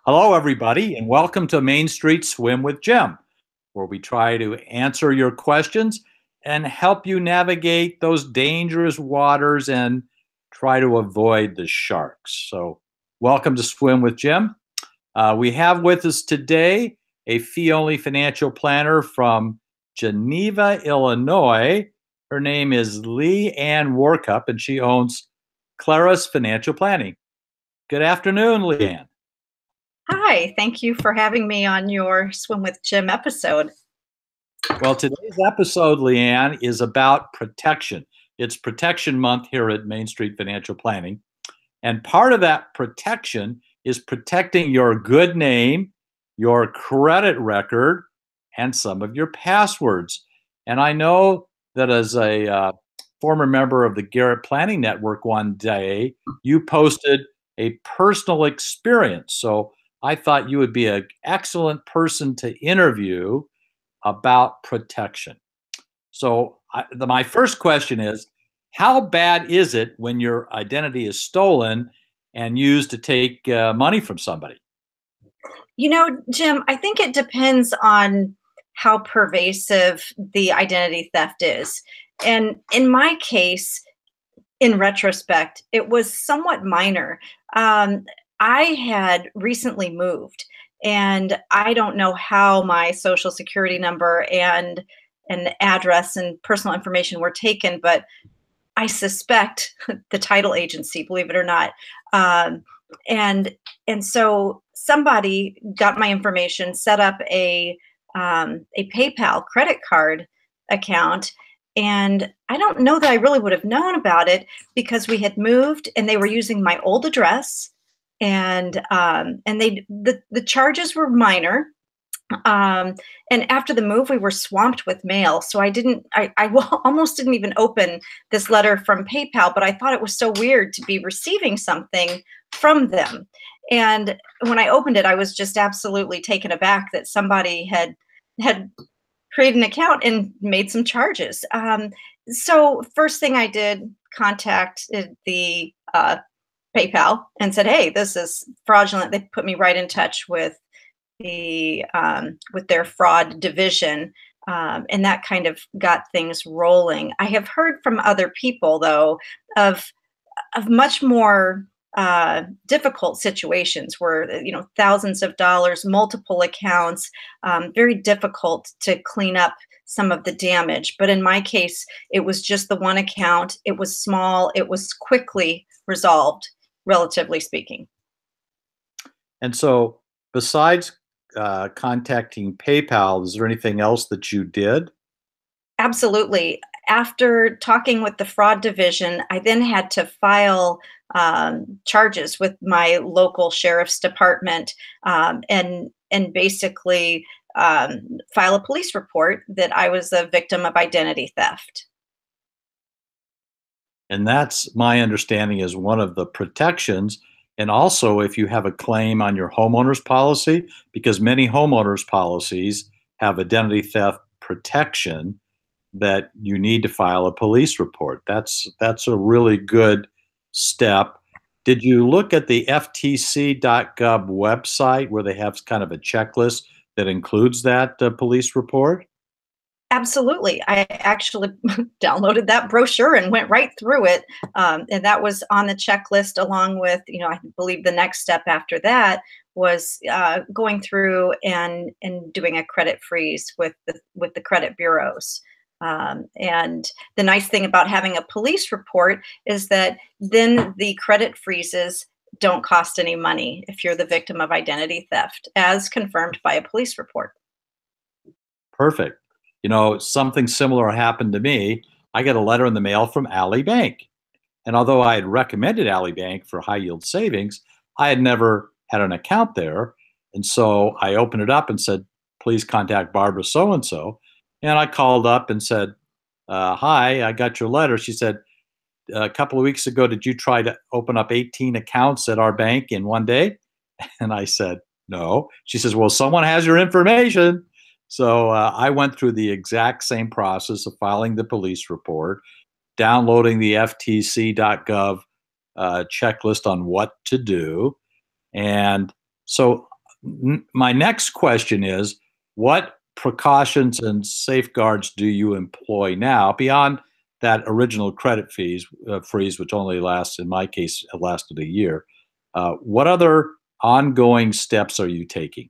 Hello, everybody, and welcome to Main Street Swim with Jim, where we try to answer your questions and help you navigate those dangerous waters and try to avoid the sharks. So, welcome to Swim with Jim. We have with us today a fee only financial planner from Geneva, Illinois. Her name is Liane WarcupCFP, and she owns Clarus Financial Planning. Good afternoon, Liane. Hi, thank you for having me on your Swim with Jim episode. Well, today's episode, Liane, is about protection. It's Protection Month here at Main Street Financial Planning. And part of that protection is protecting your good name, your credit record, and some of your passwords. And I know that as a former member of the Garrett Planning Network one day, you posted a personal experience. So I thought you would be an excellent person to interview about protection. So my first question is, how bad is it when your identity is stolen and used to take money from somebody? You know, Jim, I think it depends on how pervasive the identity theft is. And in my case, in retrospect, it was somewhat minor. I had recently moved, and I don't know how my social security number and an address and personal information were taken, but I suspect the title agency, believe it or not. Um, and so somebody got my information, set up a PayPal credit card account, and I don't know that I really would have known about it because we had moved and they were using my old address, and the charges were minor. And after the move, we were swamped with mail. So almost didn't even open this letter from PayPal, but I thought it was so weird to be receiving something from them. And when I opened it, I was just absolutely taken aback that somebody had created an account and made some charges. So first thing I did, contacted the PayPal and said, "Hey, this is fraudulent." They put me right in touch with with their fraud division, and that kind of got things rolling. I have heard from other people, though, of much more difficult situations where thousands of dollars, multiple accounts, very difficult to clean up some of the damage. But in my case, it was just the one account. It was small. It was quickly resolved, relatively speaking. And so, besides contacting PayPal, is there anything else that you did? Absolutely. After talking with the fraud division, I then had to file charges with my local sheriff's department, and basically file a police report that I was a victim of identity theft. And that's my understanding is one of the protections. And also, if you have a claim on your homeowner's policy, because many homeowners' policies have identity theft protection, that you need to file a police report. That's a really good step. Did you look at the ftc.gov website where they have kind of a checklist that includes that police report? Absolutely. I actually downloaded that brochure and went right through it. And that was on the checklist, along with, I believe the next step after that was going through and doing a credit freeze with the credit bureaus. And the nice thing about having a police report is that then the credit freezes don't cost any money if you're the victim of identity theft, as confirmed by a police report. Perfect. Something similar happened to me. I got a letter in the mail from Ally Bank. And although I had recommended Ally Bank for high yield savings, I had never had an account there. And so I opened it up and said, "Please contact Barbara so-and-so." And I called up and said, "Hi, I got your letter." She said, "A couple of weeks ago, did you try to open up 18 accounts at our bank in one day?" And I said, "No." She says, "Well, someone has your information." So I went through the exact same process of filing the police report, downloading the ftc.gov checklist on what to do. And So my next question is, what precautions and safeguards do you employ now beyond that original credit freeze, which only lasts, in my case, it lasted a year? What other ongoing steps are you taking?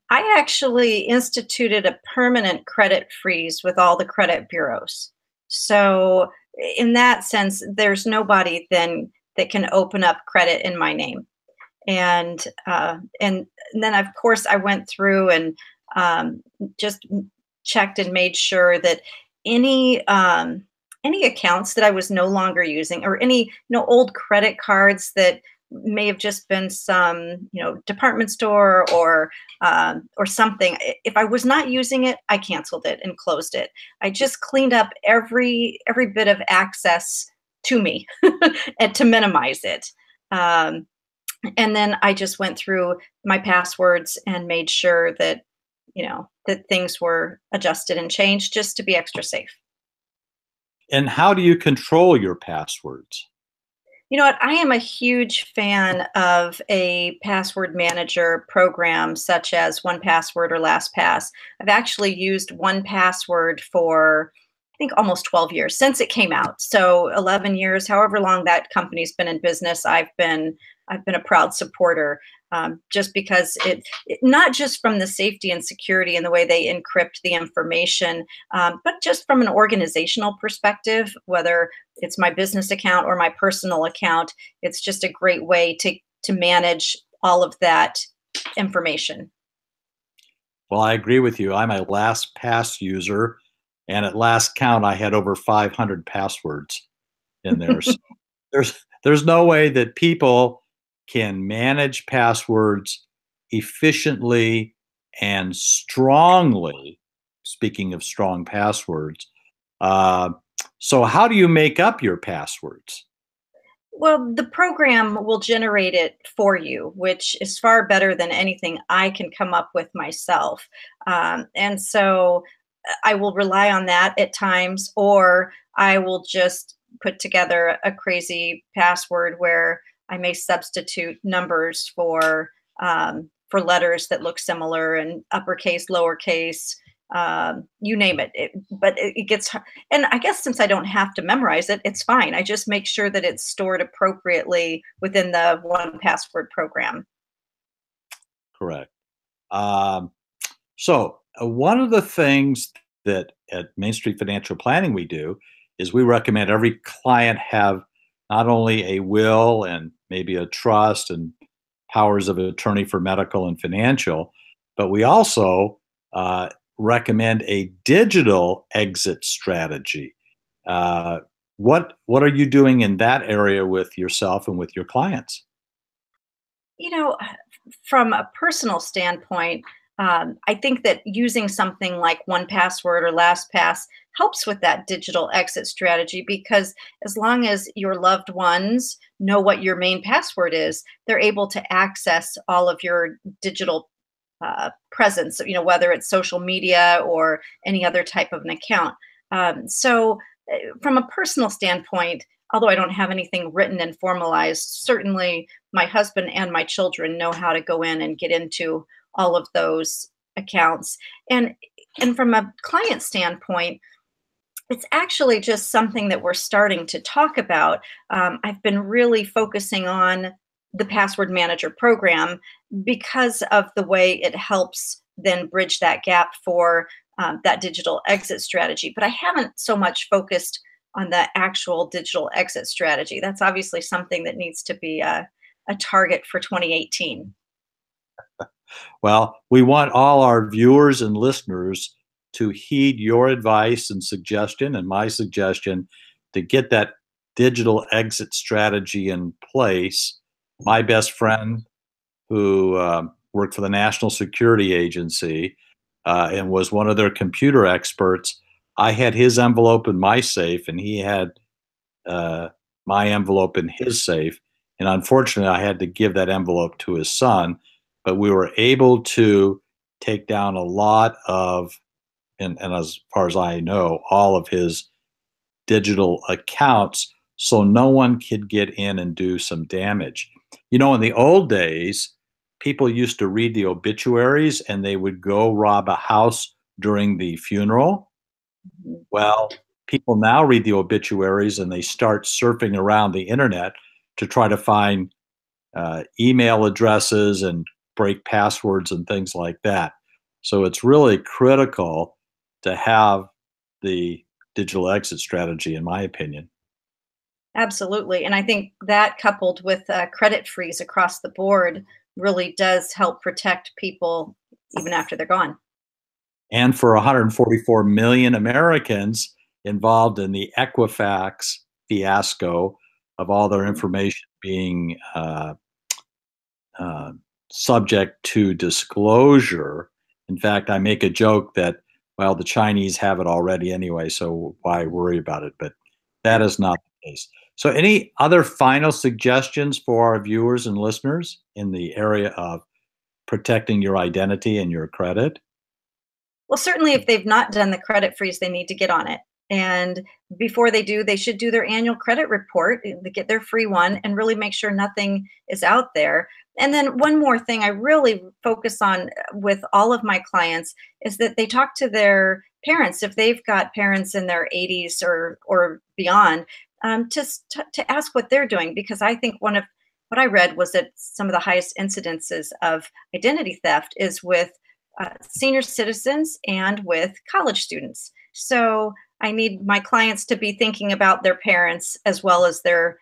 I actually instituted a permanent credit freeze with all the credit bureaus. So, in that sense, there's nobody then that can open up credit in my name. And then of course I went through and just checked and made sure that any any accounts that I was no longer using, or any old credit cards that may have just been some department store or something. If I was not using it, I canceled it and closed it. I just cleaned up every bit of access to me and to minimize it. Um, and then I just went through my passwords and made sure that that things were adjusted and changed just to be extra safe. And how do you control your passwords? You know what? I am a huge fan of a password manager program such as 1Password or LastPass. I've actually used 1Password for, I think, almost 12 years since it came out. So 11 years, however long that company's been in business, I've been a proud supporter, just because not just from the safety and security and the way they encrypt the information, but just from an organizational perspective, whether it's my business account or my personal account, it's just a great way to manage all of that information. Well, I agree with you. I'm a LastPass user, and at last count, I had over 500 passwords in there. So there's no way that people can manage passwords efficiently and strongly. Speaking of strong passwords, so how do you make up your passwords? Well, the program will generate it for you, which is far better than anything I can come up with myself. And so I will rely on that at times, or I will just put together a crazy password where I may substitute numbers for letters that look similar, and uppercase, lowercase, you name it. But it gets, and I guess since I don't have to memorize it, it's fine. I just make sure that it's stored appropriately within the 1Password program. Correct. So one of the things that at Main Street Financial Planning we do is we recommend every client have not only a will and maybe a trust and powers of attorney for medical and financial, but we also recommend a digital exit strategy. What are you doing in that area with yourself and with your clients? You know, from a personal standpoint, I think that using something like 1Password or LastPass helps with that digital exit strategy, because as long as your loved ones know what your main password is, they're able to access all of your digital presence, whether it's social media or any other type of an account. From a personal standpoint, although I don't have anything written and formalized, certainly my husband and my children know how to go in and get into all of those accounts. And from a client standpoint, it's actually just something that we're starting to talk about. I've been really focusing on the Password Manager program because of the way it helps then bridge that gap for that digital exit strategy. But I haven't so much focused on the actual digital exit strategy. That's obviously something that needs to be a target for 2018. Well, we want all our viewers and listeners to heed your advice and suggestion, and my suggestion, to get that digital exit strategy in place. My best friend, who worked for the National Security Agency and was one of their computer experts, I had his envelope in my safe, and he had my envelope in his safe. And unfortunately, I had to give that envelope to his son. But we were able to take down a lot of, and as far as I know, all of his digital accounts, so no one could get in and do some damage. In the old days, people used to read the obituaries and they would go rob a house during the funeral. Well, people now read the obituaries and they start surfing around the internet to try to find email addresses and break passwords and things like that. So it's really critical to have the digital exit strategy, in my opinion. Absolutely. And I think that coupled with credit freeze across the board really does help protect people even after they're gone. And for 144 million Americans involved in the Equifax fiasco of all their information being subject to disclosure. In fact, I make a joke that, well, the Chinese have it already anyway, so why worry about it? But that is not the case. So any other final suggestions for our viewers and listeners in the area of protecting your identity and your credit? Well, certainly if they've not done the credit freeze, they need to get on it. And before they do, they should do their annual credit report, they get their free one, and really make sure nothing is out there. And then one more thing I really focus on with all of my clients is that they talk to their parents, if they've got parents in their 80s or beyond, to ask what they're doing, because I think one of what I read was that some of the highest incidences of identity theft is with senior citizens and with college students. So I need my clients to be thinking about their parents as well as their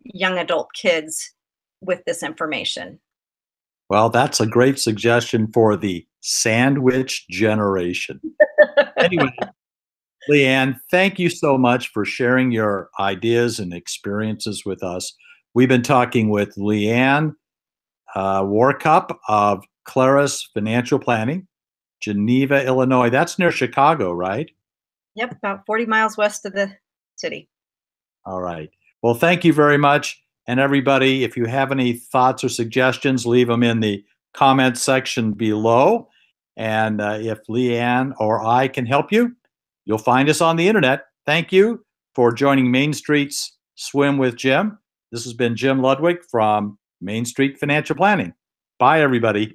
young adult kids with this information. Well, that's a great suggestion for the sandwich generation. Anyway, Liane, thank you so much for sharing your ideas and experiences with us. We've been talking with Liane WarcupCFP of Clarus Financial Planning, Geneva, Illinois. That's near Chicago, right? Yep, about 40 miles west of the city. All right. Well, thank you very much. And everybody, if you have any thoughts or suggestions, leave them in the comments section below. And if Liane or I can help you, you'll find us on the internet. Thank you for joining Main Street's Swim with Jim. This has been Jim Ludwig from Main Street Financial Planning. Bye, everybody.